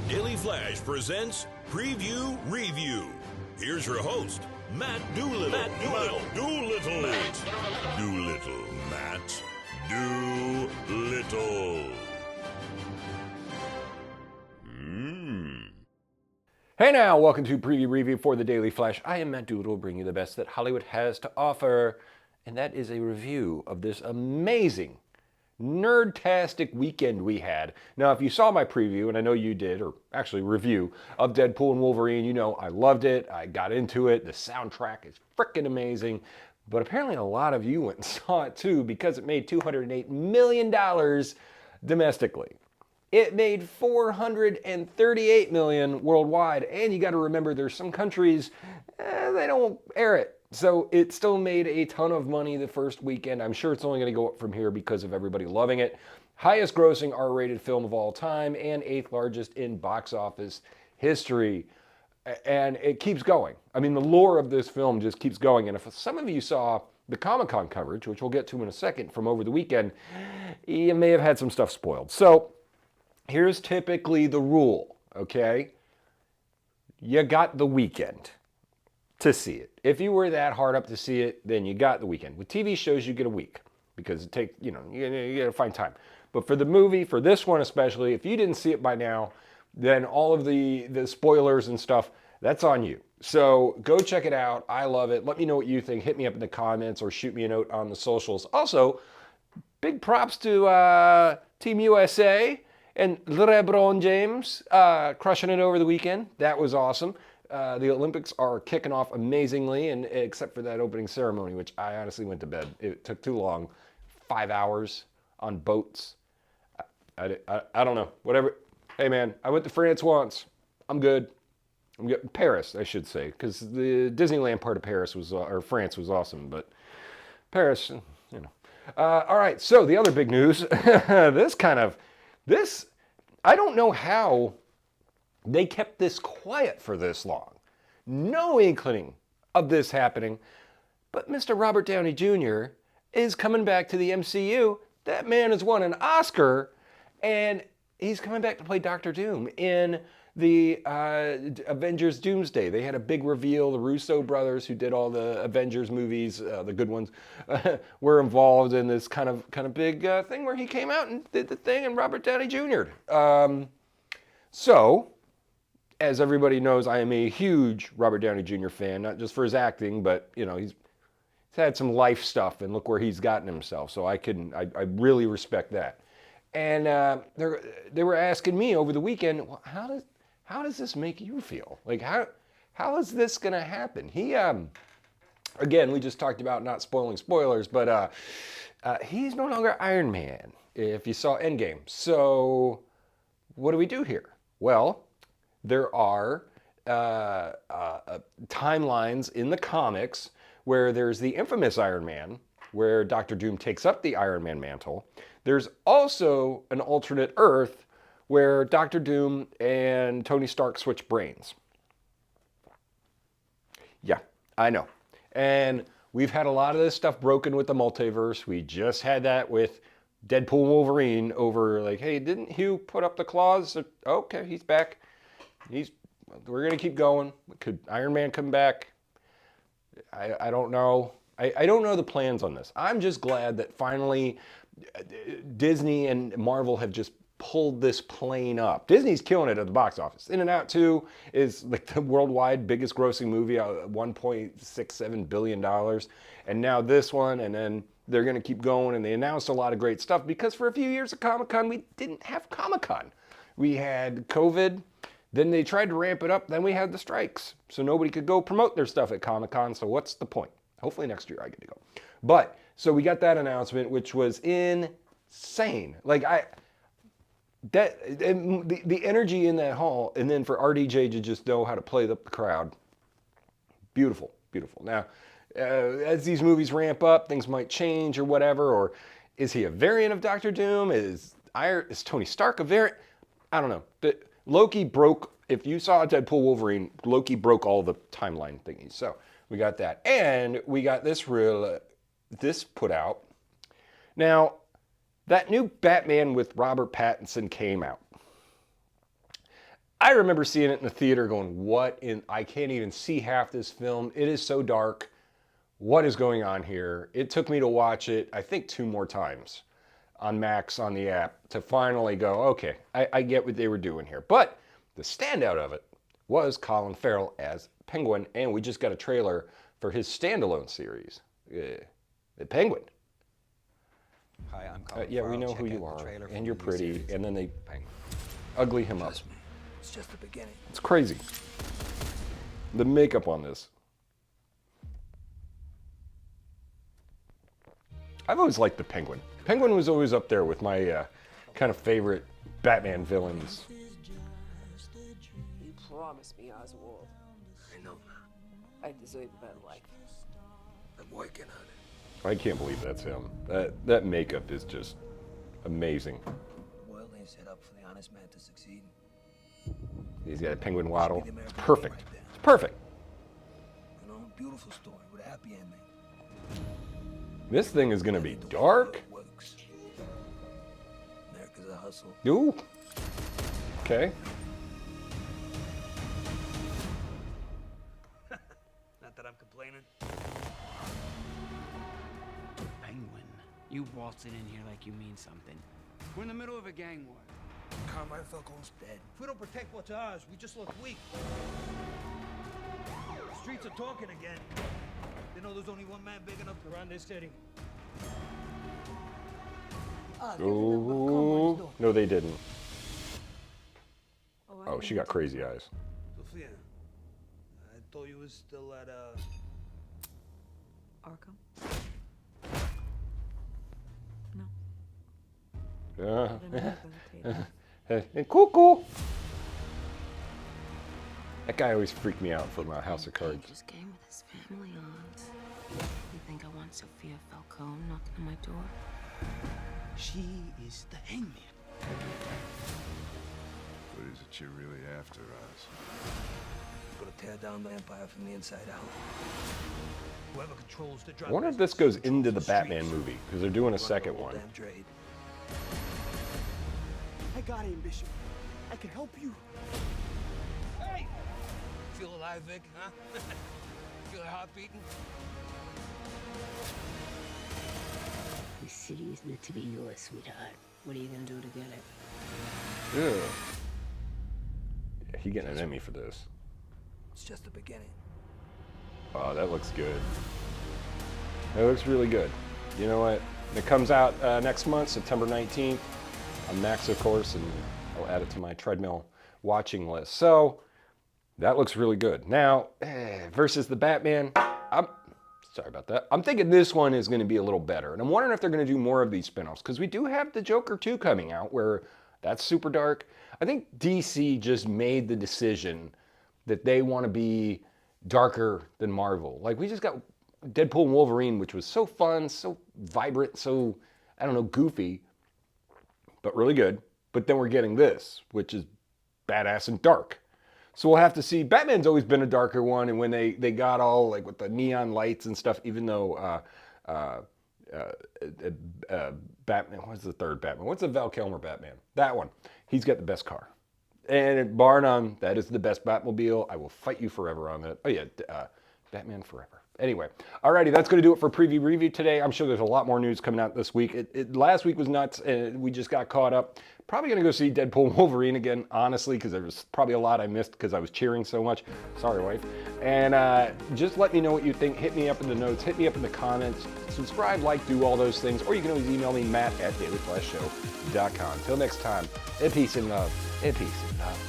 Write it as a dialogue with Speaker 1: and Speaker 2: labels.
Speaker 1: Daily Flash presents Preview Review. Here's your host, Matt Doolittle. Matt Doolittle. Matt Doolittle.
Speaker 2: Hey now, welcome to Preview Review for the Daily Flash. I am Matt Doolittle, bringing you the best that Hollywood has to offer, and that is a review of this amazing, nerdtastic weekend we had. Now, if you saw my preview, and I know you did, or actually review, of Deadpool and Wolverine, you know I loved it, I got into it, the soundtrack is freaking amazing, but apparently a lot of you went and saw it too because it made $208 million domestically. It made $438 million worldwide, and you got to remember there's some countries, they don't air it. So it still made a ton of money the first weekend. I'm sure it's only going to go up from here because of everybody loving it. Highest grossing R-rated film of all time and 8th largest in box office history. And it keeps going. I mean, the lore of this film just keeps going. And if some of you saw the Comic-Con coverage, which we'll get to in a second, from over the weekend, you may have had some stuff spoiled. So here's typically the rule, okay? You got the weekend to see it. If you were that hard up to see it, then you got the weekend. With TV shows, you get a week because it takes, you gotta find time. But for the movie, for this one especially, if you didn't see it by now, then all of the spoilers and stuff, that's on you. So go check it out. I love it. Let me know what you think. Hit me up in the comments or shoot me a note on the socials. Also, big props to Team USA and LeBron James crushing it over the weekend. That was awesome. The Olympics are kicking off amazingly, and except for that opening ceremony, which I honestly went to bed. It took too long. 5 hours on boats. I don't know. Whatever. Hey, man, I went to France once. I'm good. I'm good. Paris, I should say, because the Disneyland part of Paris was, or France was awesome, but Paris, you know. All right, so the other big news, I don't know how they kept this quiet for this long. No inkling of this happening. But Mr. Robert Downey Jr. is coming back to the MCU. That man has won an Oscar, and he's coming back to play Dr. Doom in the Avengers Doomsday. They had a big reveal. The Russo brothers, who did all the Avengers movies, the good ones, were involved in this kind of big thing where he came out and did the thing, and Robert Downey Jr. So, as everybody knows, I am a huge Robert Downey Jr. fan, not just for his acting, but he's had some life stuff, and look where he's gotten himself. So I really respect that. And they were asking me over the weekend, well, how does this make you feel? Like how is this gonna happen? He again, we just talked about not spoiling spoilers, but he's no longer Iron Man. If you saw Endgame, so what do we do here? Well, there are timelines in the comics where there's the infamous Iron Man, where Dr. Doom takes up the Iron Man mantle. There's also an alternate Earth where Dr. Doom and Tony Stark switch brains. Yeah, I know. And we've had a lot of this stuff broken with the multiverse. We just had that with Deadpool Wolverine over like, hey, didn't Hugh put up the claws? Okay, he's back. We're going to keep going. Could Iron Man come back? I don't know. I don't know the plans on this. I'm just glad that finally Disney and Marvel have just pulled this plane up. Disney's killing it at the box office. In-N-Out 2 is like the worldwide biggest grossing movie, $1.67 billion. And now this one, and then they're going to keep going, and they announced a lot of great stuff because for a few years at Comic-Con, we didn't have Comic-Con. We had COVID, then they tried to ramp it up, then we had the strikes. So nobody could go promote their stuff at Comic-Con, so what's the point? Hopefully next year I get to go. But, so we got that announcement, which was insane. Like, the energy in that hall, and then for RDJ to just know how to play up the crowd, beautiful, beautiful. Now, as these movies ramp up, things might change or whatever, or is he a variant of Dr. Doom? Is Tony Stark a variant? I don't know. Loki broke, if you saw Deadpool Wolverine, Loki broke all the timeline thingies. So we got that. And we got this put out. Now, that new Batman with Robert Pattinson came out. I remember seeing it in the theater going, I can't even see half this film. It is so dark. What is going on here? It took me to watch it, I think 2 more times on Max on the app to finally go, okay, I get what they were doing here. But the standout of it was Colin Farrell as Penguin, and we just got a trailer for his standalone series, The Penguin.
Speaker 3: Hi, I'm Colin
Speaker 2: Yeah,
Speaker 3: Farrell.
Speaker 2: we know
Speaker 3: Check
Speaker 2: who you
Speaker 3: out the
Speaker 2: are,
Speaker 3: trailer for
Speaker 2: and
Speaker 3: the
Speaker 2: you're
Speaker 3: new
Speaker 2: pretty,
Speaker 3: series,
Speaker 2: and then they
Speaker 3: Penguin.
Speaker 2: ugly him up.
Speaker 4: Trust me, it's just the beginning.
Speaker 2: It's crazy. The makeup on this. I've always liked the Penguin. Penguin was always up there with my kind of favorite Batman villains.
Speaker 5: You promised me, Oswald.
Speaker 4: I know.
Speaker 5: I deserve a better life.
Speaker 4: I'm working on it.
Speaker 2: I can't believe that's him. That makeup is just amazing.
Speaker 4: The world ain't set up for the honest man to succeed.
Speaker 2: He's got a penguin waddle.
Speaker 4: Should be the
Speaker 2: It's
Speaker 4: American
Speaker 2: perfect.
Speaker 4: dream right there.
Speaker 2: It's perfect.
Speaker 4: You know, beautiful story with a happy ending.
Speaker 2: This thing is gonna be
Speaker 4: The way
Speaker 2: dark.
Speaker 4: it works. America's a hustle.
Speaker 2: Ooh. Okay.
Speaker 4: Not that I'm complaining.
Speaker 6: Penguin, you waltzing in here like you mean something. We're in the middle of a gang war.
Speaker 4: Carmichael's dead.
Speaker 7: If we don't protect what's ours, we just look weak. The streets are talking again. They know there's only one man big enough to run this city.
Speaker 2: Ooh. No, they didn't. Oh, she got crazy eyes.
Speaker 7: Sophia, I thought you was still at,
Speaker 8: Arkham?
Speaker 2: Cuckoo. That guy always freaked me out from House of Cards.
Speaker 9: Just came with his family on. You think I want Sophia Falcone knocking on my door?
Speaker 6: She is the hangman.
Speaker 10: What is it you're really after, Oz?
Speaker 4: Gonna tear down the empire from the inside out.
Speaker 7: whoever controls the
Speaker 2: I
Speaker 7: drug
Speaker 2: wonder if this goes
Speaker 7: business
Speaker 2: into the
Speaker 7: controls
Speaker 2: Batman
Speaker 7: streets.
Speaker 2: movie, because they're doing a
Speaker 4: Run the
Speaker 2: second
Speaker 4: whole
Speaker 2: one.
Speaker 4: damn trade.
Speaker 7: I got ambition. I can help you.
Speaker 4: Hey! Feel alive, Vic, huh? Feel your heart beating?
Speaker 9: This city is meant to be yours, sweetheart. What are you gonna do to get it?
Speaker 2: Yeah. Yeah, he getting an Emmy for this.
Speaker 4: It's just the beginning.
Speaker 2: Oh, that looks good. That looks really good. You know what? It comes out next month, September 19th, on Max, of course, and I'll add it to my treadmill watching list. So, that looks really good. Now, versus the Batman, sorry about that. I'm thinking this one is going to be a little better. And I'm wondering if they're going to do more of these spin-offs, because we do have the Joker 2 coming out, where that's super dark. I think DC just made the decision that they want to be darker than Marvel. Like, we just got Deadpool Wolverine, which was so fun, so vibrant, so, I don't know, goofy, but really good. But then we're getting this, which is badass and dark. So we'll have to see. Batman's always been a darker one, and when they got all, like, with the neon lights and stuff, even though Batman, what's the third Batman? What's the Val Kilmer Batman? That one. He's got the best car. And bar none, that is the best Batmobile. I will fight you forever on that. Oh yeah, Batman Forever. Anyway, alrighty, that's going to do it for Preview Review today. I'm sure there's a lot more news coming out this week. Last week was nuts, and we just got caught up. Probably going to go see Deadpool Wolverine again, honestly, because there was probably a lot I missed because I was cheering so much. Sorry, wife. And just let me know what you think. Hit me up in the notes. Hit me up in the comments. Subscribe, like, do all those things. Or you can always email me, Matt@dailyflashtshow.com. Until next time, peace and love. Peace and love.